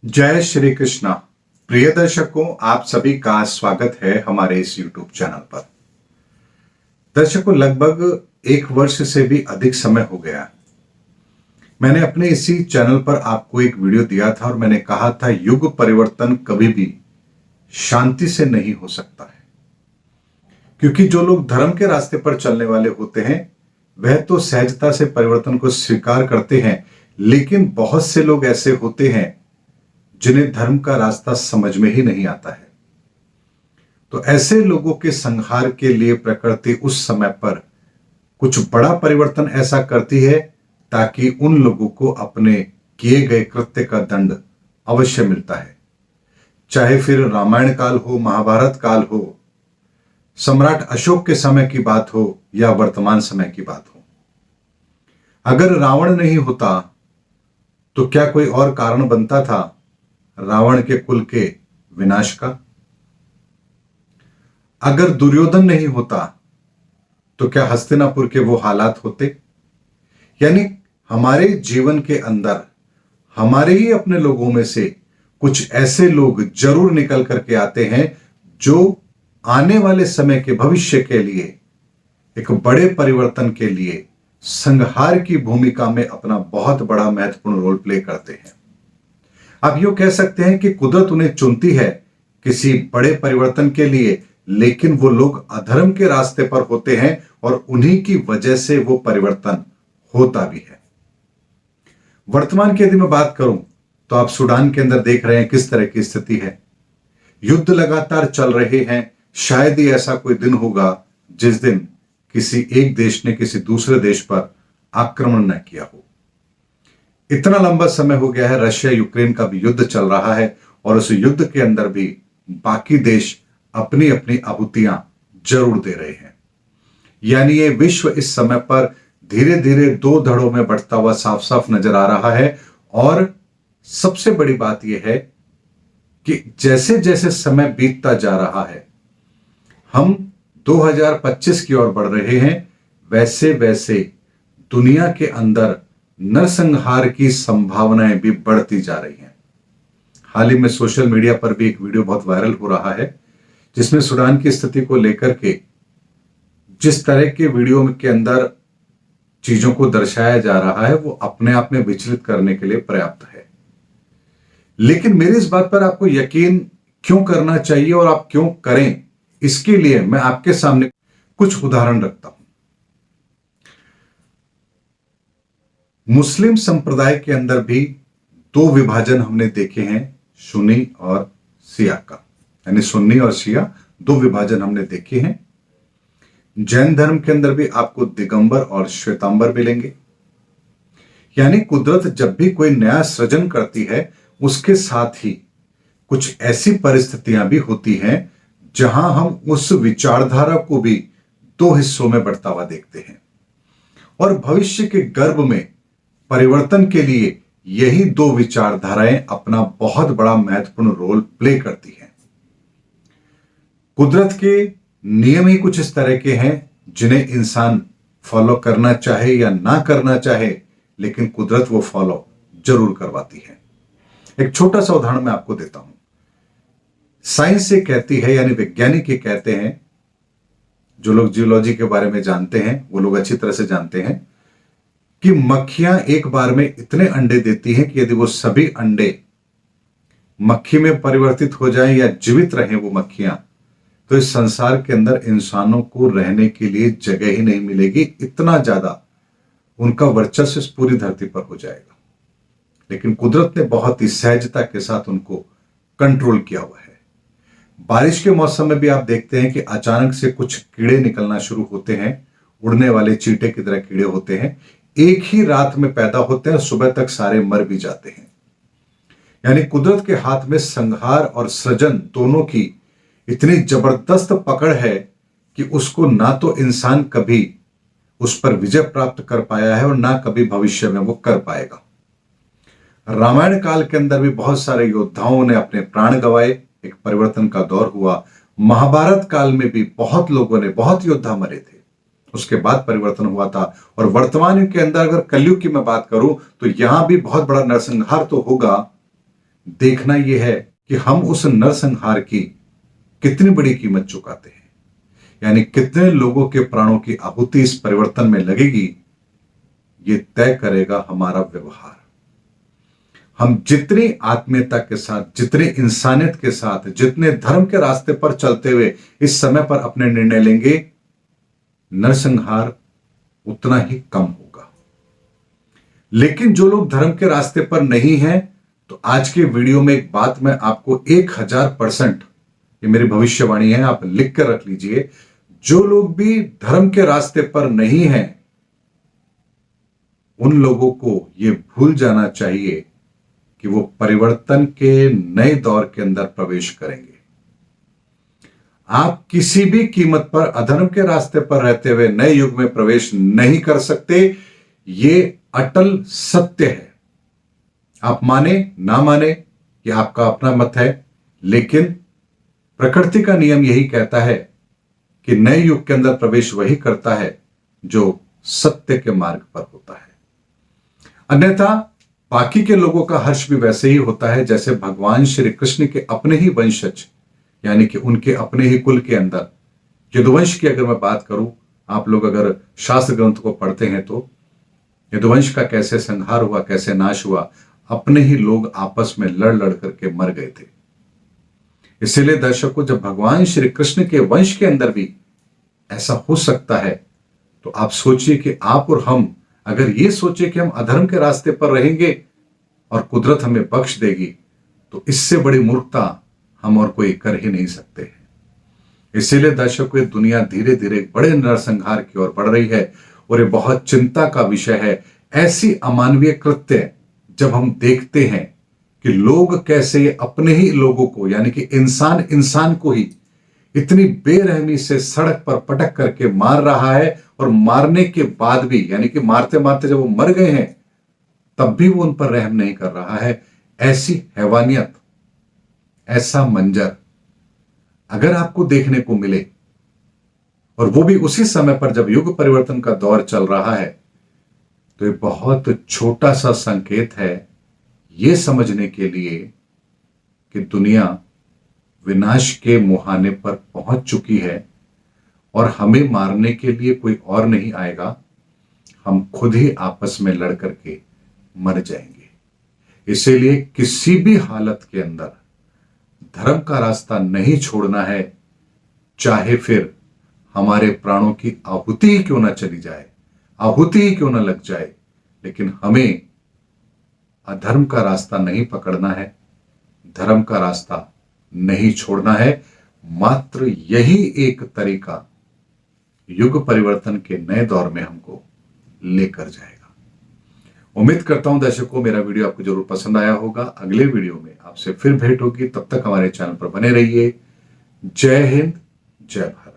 जय श्री कृष्णा। प्रिय दर्शकों, आप सभी का स्वागत है हमारे इस YouTube चैनल पर। दर्शकों, लगभग एक वर्ष से भी अधिक समय हो गया मैंने अपने इसी चैनल पर आपको एक वीडियो दिया था और मैंने कहा था युग परिवर्तन कभी भी शांति से नहीं हो सकता है, क्योंकि जो लोग धर्म के रास्ते पर चलने वाले होते हैं वह तो सहजता से परिवर्तन को स्वीकार करते हैं, लेकिन बहुत से लोग ऐसे होते हैं जिन्हें धर्म का रास्ता समझ में ही नहीं आता है। तो ऐसे लोगों के संहार के लिए प्रकृति उस समय पर कुछ बड़ा परिवर्तन ऐसा करती है ताकि उन लोगों को अपने किए गए कृत्य का दंड अवश्य मिलता है। चाहे फिर रामायण काल हो, महाभारत काल हो, सम्राट अशोक के समय की बात हो या वर्तमान समय की बात हो। अगर रावण नहीं होता तो क्या कोई और कारण बनता था रावण के कुल के विनाश का? अगर दुर्योधन नहीं होता तो क्या हस्तिनापुर के वो हालात होते? यानी हमारे जीवन के अंदर हमारे ही अपने लोगों में से कुछ ऐसे लोग जरूर निकल करके आते हैं जो आने वाले समय के भविष्य के लिए, एक बड़े परिवर्तन के लिए संहार की भूमिका में अपना बहुत बड़ा महत्वपूर्ण रोल प्ले करते हैं। आप यूं कह सकते हैं कि कुदरत उन्हें चुनती है किसी बड़े परिवर्तन के लिए, लेकिन वो लोग अधर्म के रास्ते पर होते हैं और उन्हीं की वजह से वो परिवर्तन होता भी है। वर्तमान की यदि मैं बात करूं तो आप सूडान के अंदर देख रहे हैं किस तरह की स्थिति है। युद्ध लगातार चल रहे हैं। शायद ही ऐसा कोई दिन होगा जिस दिन किसी एक देश ने किसी दूसरे देश पर आक्रमण न किया हो। इतना लंबा समय हो गया है, रशिया यूक्रेन का भी युद्ध चल रहा है और उस युद्ध के अंदर भी बाकी देश अपनी अपनी आहुतियां जरूर दे रहे हैं। यानी ये विश्व इस समय पर धीरे धीरे दो धड़ों में बढ़ता हुआ साफ साफ नजर आ रहा है। और सबसे बड़ी बात यह है कि जैसे जैसे समय बीतता जा रहा है, हम 2025 की ओर बढ़ रहे हैं, वैसे वैसे दुनिया के अंदर नरसंहार की संभावनाएं भी बढ़ती जा रही हैं। हाल ही में सोशल मीडिया पर भी एक वीडियो बहुत वायरल हो रहा है जिसमें सूडान की स्थिति को लेकर के जिस तरह के वीडियो के अंदर चीजों को दर्शाया जा रहा है वो अपने आप में विचलित करने के लिए पर्याप्त है। लेकिन मेरी इस बात पर आपको यकीन क्यों करना चाहिए और आप क्यों करें, इसके लिए मैं आपके सामने कुछ उदाहरण रखता हूं। मुस्लिम संप्रदाय के अंदर भी दो विभाजन हमने देखे हैं, सुन्नी और शिया का, यानी सुन्नी और शिया दो विभाजन हमने देखे हैं। जैन धर्म के अंदर भी आपको दिगंबर और श्वेतांबर मिलेंगे। यानी कुदरत जब भी कोई नया सृजन करती है उसके साथ ही कुछ ऐसी परिस्थितियां भी होती हैं जहां हम उस विचारधारा को भी दो हिस्सों में बढ़ता हुआ देखते हैं। और भविष्य के गर्भ में परिवर्तन के लिए यही दो विचारधाराएं अपना बहुत बड़ा महत्वपूर्ण रोल प्ले करती हैं। कुदरत के नियम ही कुछ इस तरह के हैं जिन्हें इंसान फॉलो करना चाहे या ना करना चाहे, लेकिन कुदरत वो फॉलो जरूर करवाती है। एक छोटा सा उदाहरण मैं आपको देता हूं। साइंस ये कहती है, यानी वैज्ञानिक ये कहते हैं, जो लोग जियोलॉजी के बारे में जानते हैं वो लोग अच्छी तरह से जानते हैं कि मक्खियां एक बार में इतने अंडे देती हैं कि यदि वो सभी अंडे मक्खी में परिवर्तित हो जाएं या जीवित रहें वो मक्खियां, तो इस संसार के अंदर इंसानों को रहने के लिए जगह ही नहीं मिलेगी। इतना ज्यादा उनका वर्चस्व इस पूरी धरती पर हो जाएगा। लेकिन कुदरत ने बहुत ही सहजता के साथ उनको कंट्रोल किया हुआ है। बारिश के मौसम में भी आप देखते हैं कि अचानक से कुछ कीड़े निकलना शुरू होते हैं, उड़ने वाले चींटे की तरह कीड़े होते हैं, एक ही रात में पैदा होते हैं, सुबह तक सारे मर भी जाते हैं। यानी कुदरत के हाथ में संहार और सृजन दोनों की इतनी जबरदस्त पकड़ है कि उसको ना तो इंसान कभी उस पर विजय प्राप्त कर पाया है और ना कभी भविष्य में वो कर पाएगा। रामायण काल के अंदर भी बहुत सारे योद्धाओं ने अपने प्राण गंवाए, एक परिवर्तन का दौर हुआ। महाभारत काल में भी बहुत लोगों ने, बहुत योद्धा मरे थे, उसके बाद परिवर्तन हुआ था। और वर्तमान युग के अंदर अगर कलयुग की मैं बात करूं तो यहां भी बहुत बड़ा नरसंहार तो होगा, देखना यह है कि हम उस नरसंहार की कितनी बड़ी कीमत चुकाते हैं, यानी कितने लोगों के प्राणों की आहुति इस परिवर्तन में लगेगी, ये तय करेगा हमारा व्यवहार। हम जितनी आत्मीयता के साथ, जितनी इंसानियत के साथ, जितने धर्म के रास्ते पर चलते हुए इस समय पर अपने निर्णय लेंगे, नरसंहार उतना ही कम होगा। लेकिन जो लोग धर्म के रास्ते पर नहीं हैं, तो आज के वीडियो में एक बात मैं आपको 1000%, ये मेरी भविष्यवाणी है, आप लिख कर रख लीजिए, जो लोग भी धर्म के रास्ते पर नहीं हैं, उन लोगों को यह भूल जाना चाहिए कि वो परिवर्तन के नए दौर के अंदर प्रवेश करेंगे। आप किसी भी कीमत पर अधर्म के रास्ते पर रहते हुए नए युग में प्रवेश नहीं कर सकते। ये अटल सत्य है। आप माने ना माने, ये आपका अपना मत है, लेकिन प्रकृति का नियम यही कहता है कि नए युग के अंदर प्रवेश वही करता है जो सत्य के मार्ग पर होता है। अन्यथा बाकी के लोगों का हर्ष भी वैसे ही होता है जैसे भगवान श्री कृष्ण के अपने ही वंशज, यानी कि उनके अपने ही कुल के अंदर यदुवंश की अगर मैं बात करूं, आप लोग अगर शास्त्र ग्रंथ को पढ़ते हैं तो यदुवंश का कैसे संहार हुआ, कैसे नाश हुआ, अपने ही लोग आपस में लड़ लड़ करके मर गए थे। इसीलिए दर्शकों, जब भगवान श्री कृष्ण के वंश के अंदर भी ऐसा हो सकता है, तो आप सोचिए कि आप और हम अगर ये सोचे कि हम अधर्म के रास्ते पर रहेंगे और कुदरत हमें बख्श देगी, तो इससे बड़ी मूर्खता हम और कोई कर ही नहीं सकते हैं। इसीलिए दर्शकों, दुनिया धीरे धीरे बड़े नरसंहार की ओर बढ़ रही है और ये बहुत चिंता का विषय है। ऐसी अमानवीय कृत्य जब हम देखते हैं कि लोग कैसे अपने ही लोगों को, यानी कि इंसान इंसान को ही इतनी बेरहमी से सड़क पर पटक करके मार रहा है, और मारने के बाद भी, यानी कि मारते मारते जब वो मर गए हैं तब भी वो उन पर रहम नहीं कर रहा है। ऐसी हैवानियत, ऐसा मंजर अगर आपको देखने को मिले, और वो भी उसी समय पर जब युग परिवर्तन का दौर चल रहा है, तो ये बहुत छोटा सा संकेत है ये समझने के लिए कि दुनिया विनाश के मुहाने पर पहुंच चुकी है और हमें मारने के लिए कोई और नहीं आएगा, हम खुद ही आपस में लड़ करके मर जाएंगे। इसीलिए किसी भी हालत के अंदर धर्म का रास्ता नहीं छोड़ना है, चाहे फिर हमारे प्राणों की आहुति ही क्यों ना चली जाए, आहुति ही क्यों ना लग जाए, लेकिन हमें अधर्म का रास्ता नहीं पकड़ना है, धर्म का रास्ता नहीं छोड़ना है। मात्र यही एक तरीका युग परिवर्तन के नए दौर में हमको लेकर जाएगा। उम्मीद करता हूं दर्शकों, मेरा वीडियो आपको जरूर पसंद आया होगा। अगले वीडियो में आपसे फिर भेंट होगी, तब तक हमारे चैनल पर बने रहिए। जय हिंद, जय भारत।